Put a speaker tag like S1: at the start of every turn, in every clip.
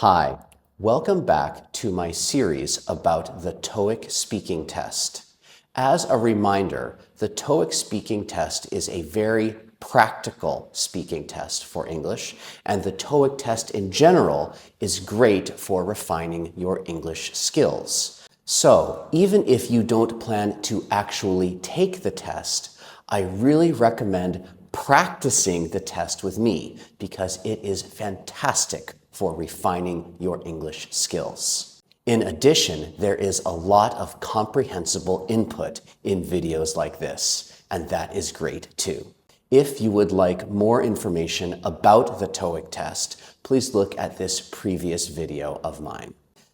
S1: Hi, welcome back to my series about the TOEIC speaking test. As a reminder, the TOEIC speaking test is a very practical speaking test for English, and the TOEIC test in general is great for refining your English skills. So, even if you don't plan to actually take the test, I really recommend practicing the test with me because it is fantastic for refining your English skills. In addition, there is a lot of comprehensible input in videos like this, and that is great too. If you would like more information about the TOEIC test, please look at this previous video of mine.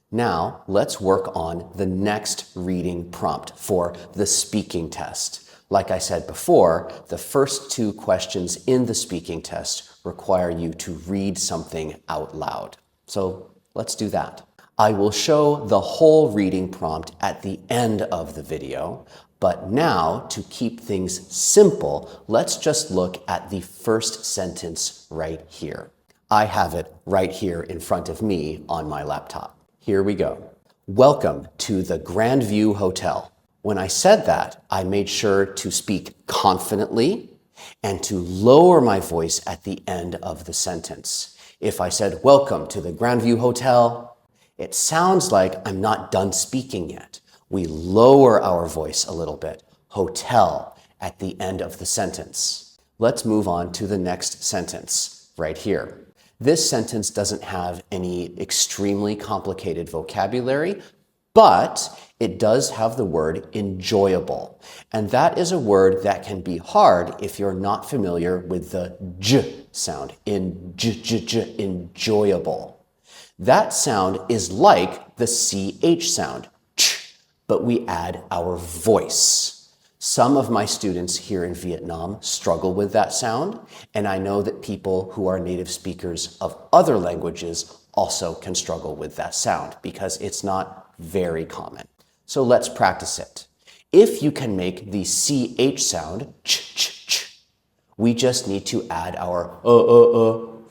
S1: Now, let's work on the next reading prompt for the speaking test. Like I said before, the first two questions in the speaking test require you to read something out loud. So let's do that. I will show the whole reading prompt at the end of the video, but now to keep things simple, let's just look at the first sentence right here. I have it right here in front of me on my laptop. Here we go. Welcome to the Grandview Hotel. When I said that, I made sure to speak confidently and to lower my voice at the end of the sentence. If I said, welcome to the Grandview Hotel, it sounds like I'm not done speaking yet. We lower our voice a little bit, hotel, at the end of the sentence. Let's move on to the next sentence, right here. This sentence doesn't have any extremely complicated vocabulary, but it does have the word enjoyable. And that is a word that can be hard if you're not familiar with the j sound, enjoyable. That sound is like the ch sound, ch, but we add our voice. Some of my students here in Vietnam struggle with that sound, and I know that people who are native speakers of other languages also can struggle with that sound because it's not very common. So let's practice it. If you can make the ch sound, ch, ch, ch, we just need to add our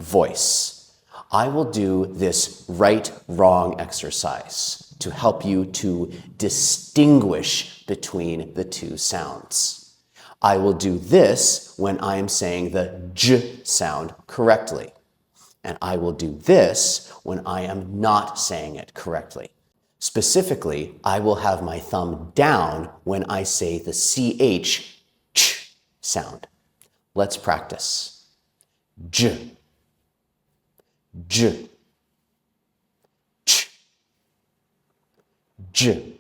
S1: voice. I will do this right-wrong exercise to help you to distinguish between the two sounds. I will do this when I am saying the j sound correctly. And I will do this when I am not saying it correctly. Specifically, I will have my thumb down when I say the ch sound. Let's practice. J, j, ch, j,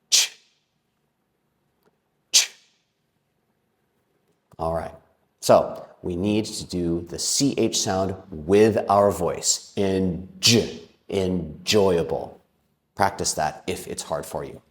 S1: ch, ch. All right, so we need to do the ch sound with our voice in j. Enjoyable. Practice that if it's hard for you.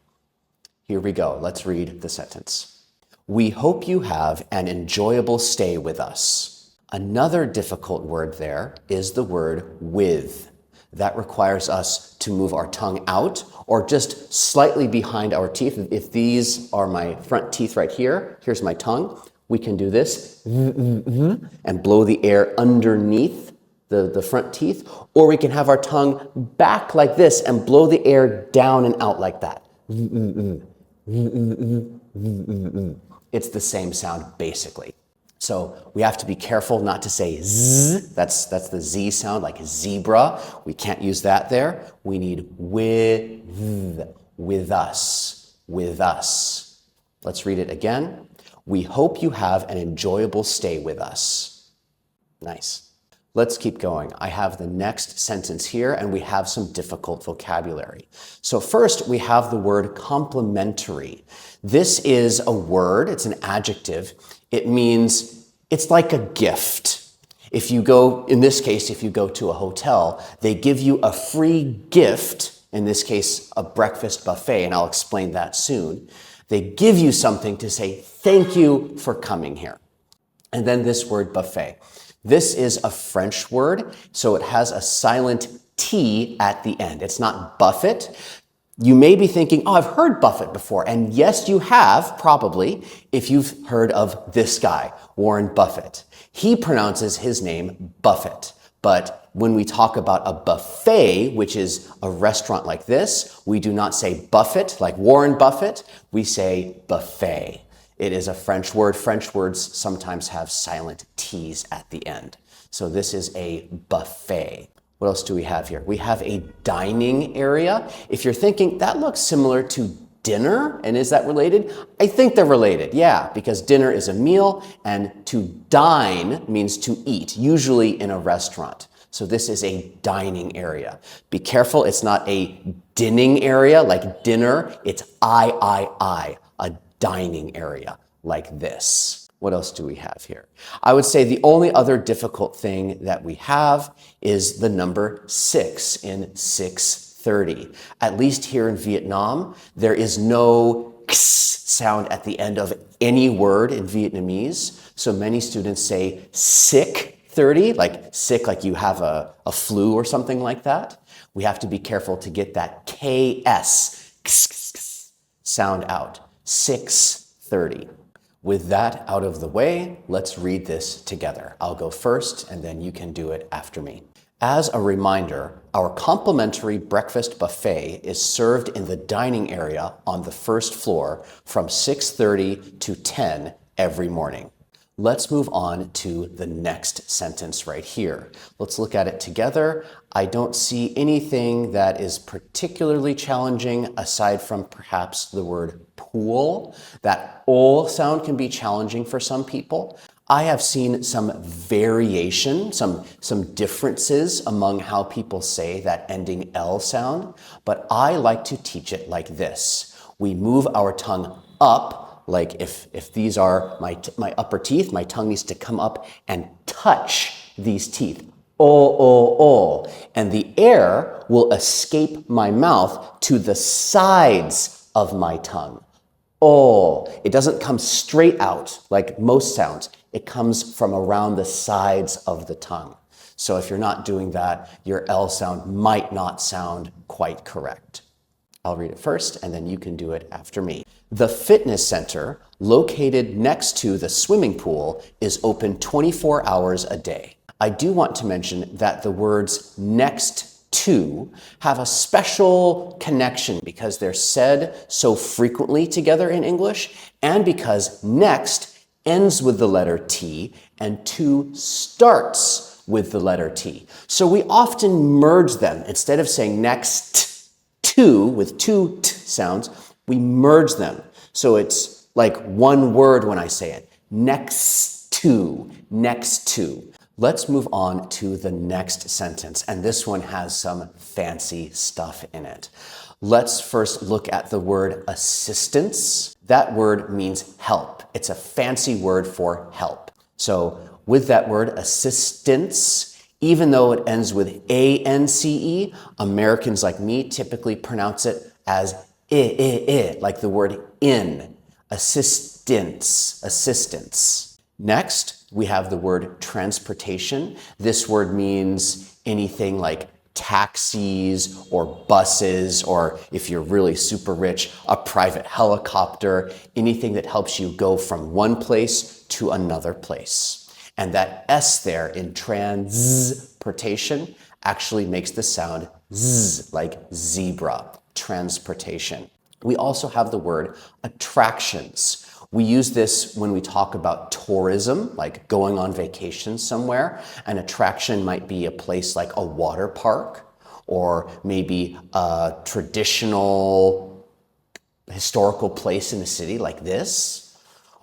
S1: Here we go. Let's read the sentence. We hope you have an enjoyable stay with us. Another difficult word there is the word with. That requires us to move our tongue out or just slightly behind our teeth. If these are my front teeth right here, here's my tongue. We can do this and blow the air underneath the front teeth, or we can have our tongue back like this and blow the air down and out like that. It's the same sound basically. So we have to be careful not to say z, that's the z sound like zebra. We can't use that there. We need with us, with us. Let's read it again. We hope you have an enjoyable stay with us. Nice. Let's keep going. I have the next sentence here, and we have some difficult vocabulary. So first, we have the word complimentary. This is a word, it's an adjective. It means it's like a gift. If you go, in this case, if you go to a hotel, they give you a free gift, in this case, a breakfast buffet, and I'll explain that soon. They give you something to say, thank you for coming here. And then this word buffet. This is a French word, so it has a silent T at the end. It's not buffet. You may be thinking, oh, I've heard Buffett before. And yes, you have, probably, if you've heard of this guy, Warren Buffett. He pronounces his name Buffett, but when we talk about a buffet, which is a restaurant like this, we do not say buffet like Warren Buffett. We say buffet. It is a French word. French words sometimes have silent T's at the end. So this is a buffet. What else do we have here? We have a dining area. If you're thinking, that looks similar to dinner, and is that related? I think they're related, yeah, because dinner is a meal, and to dine means to eat, usually in a restaurant. So this is a dining area. Be careful, it's not a dinning area like dinner, it's I, a dining area like this. What else do we have here? I would say the only other difficult thing that we have is the number 6 in 630. At least here in Vietnam, there is no x sound at the end of any word in Vietnamese. So many students say sick 30, like sick, like you have a flu or something like that. We have to be careful to get that KS sound out. 630. With that out of the way, let's read this together. I'll go first and then you can do it after me. As a reminder, our complimentary breakfast buffet is served in the dining area on the first floor from 6:30 to 10 every morning. Let's move on to the next sentence right here. Let's look at it together. I don't see anything that is particularly challenging aside from perhaps the word pool. That O sound can be challenging for some people. I have seen some variation, some differences among how people say that ending L sound, but I like to teach it like this. We move our tongue up. Like if these are my upper teeth, my tongue needs to come up and touch these teeth. O. And the air will escape my mouth to the sides of my tongue. O. It doesn't come straight out like most sounds. It comes from around the sides of the tongue. So if you're not doing that, your L sound might not sound quite correct. I'll read it first and then you can do it after me. The fitness center, located next to the swimming pool, is open 24 hours a day. I do want to mention that the words next to have a special connection because they're said so frequently together in English and because next ends with the letter T and to starts with the letter T. So we often merge them. Instead of saying next to with two t sounds, we merge them. So it's like one word when I say it. Next to, next to. Let's move on to the next sentence. And this one has some fancy stuff in it. Let's first look at the word assistance. That word means help. It's a fancy word for help. So with that word assistance, even though it ends with A-N-C-E, Americans like me typically pronounce it as I, like the word in. Assistance, assistance. Next, we have the word transportation. This word means anything like taxis or buses, or if you're really super rich, a private helicopter, anything that helps you go from one place to another place. And that S there in transportation actually makes the sound Z, like zebra, transportation. We also have the word attractions. We use this when we talk about tourism, like going on vacation somewhere. An attraction might be a place like a water park, or maybe a traditional historical place in the city like this,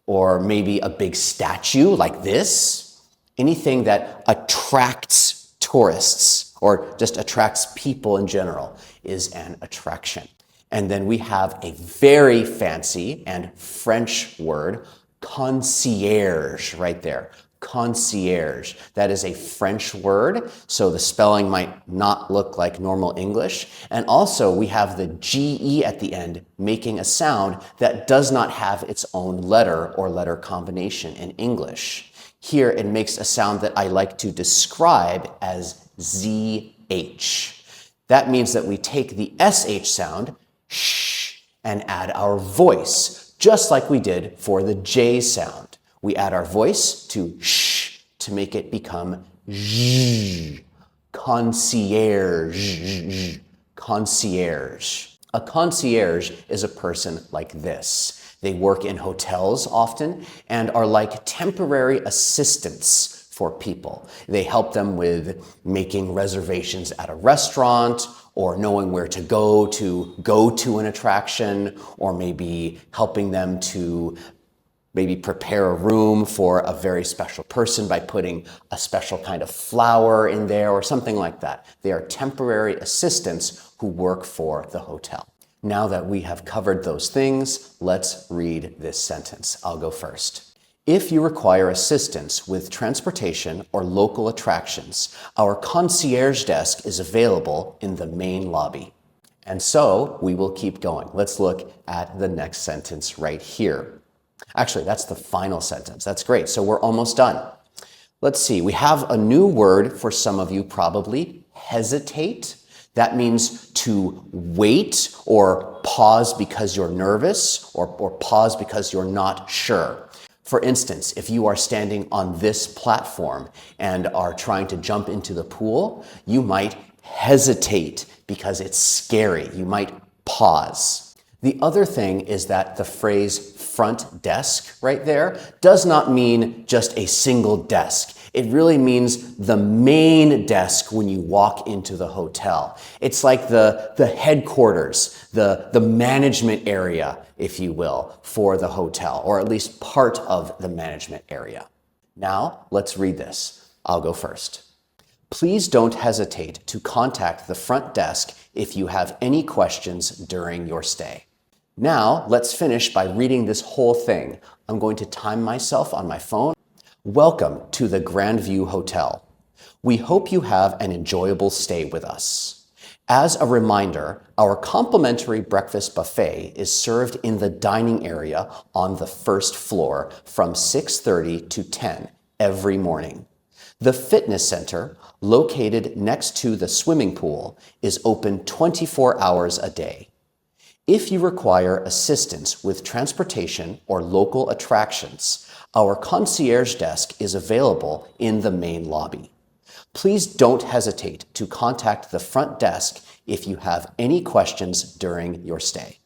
S1: or maybe a big statue like this. Anything that attracts tourists or just attracts people in general is an attraction. And then we have a very fancy and French word, concierge, right there. Concierge. That is a French word, so the spelling might not look like normal English. And also we have the GE at the end making a sound that does not have its own letter or letter combination in English. Here it makes a sound that I like to describe as ZH. That means that we take the SH sound, sh, and add our voice, just like we did for the J sound. We add our voice to sh to make it become zh, Concierge. Concierge. A concierge is a person like this. They work in hotels often and are like temporary assistants for people. They help them with making reservations at a restaurant, or knowing where to go to an attraction, or maybe helping them to maybe prepare a room for a very special person by putting a special kind of flower in there or something like that. They are temporary assistants who work for the hotel. Now that we have covered those things, let's read this sentence. I'll go first. If you require assistance with transportation or local attractions, our concierge desk is available in the main lobby. And so we will keep going. Let's look at the next sentence right here. Actually, that's the final sentence. That's great. So we're almost done. Let's see. We have a new word for some of you probably, hesitate. That means to wait or pause because you're nervous or pause because you're not sure. For instance, if you are standing on this platform and are trying to jump into the pool, you might hesitate because it's scary. You might pause. The other thing is that the phrase front desk right there does not mean just a single desk. It really means the main desk when you walk into the hotel. It's like the headquarters, the management area, if you will, for the hotel, or at least part of the management area. Now, let's read this. I'll go first. Please don't hesitate to contact the front desk if you have any questions during your stay. Now, let's finish by reading this whole thing. I'm going to time myself on my phone. Welcome to the Grandview Hotel. We hope you have an enjoyable stay with us. As a reminder, our complimentary breakfast buffet is served in the dining area on the first floor from 6:30 to 10 every morning. The fitness center, located next to the swimming pool, is open 24 hours a day. If you require assistance with transportation or local attractions, our concierge desk is available in the main lobby. Please don't hesitate to contact the front desk if you have any questions during your stay.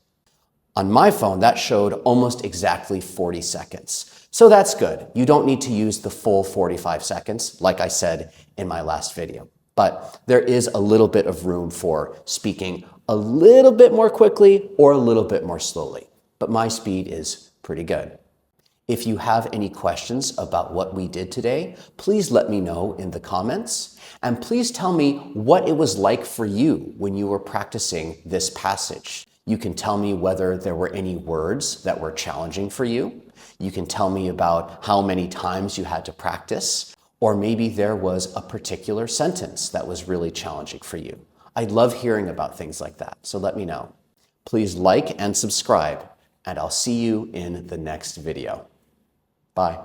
S1: On my phone, that showed almost exactly 40 seconds. So that's good. You don't need to use the full 45 seconds, like I said in my last video. But there is a little bit of room for speaking a little bit more quickly or a little bit more slowly. But my speed is pretty good. If you have any questions about what we did today, please let me know in the comments. And please tell me what it was like for you when you were practicing this passage. You can tell me whether there were any words that were challenging for you. You can tell me about how many times you had to practice, or maybe there was a particular sentence that was really challenging for you. I'd love hearing about things like that, so let me know. Please like and subscribe, and I'll see you in the next video. Bye.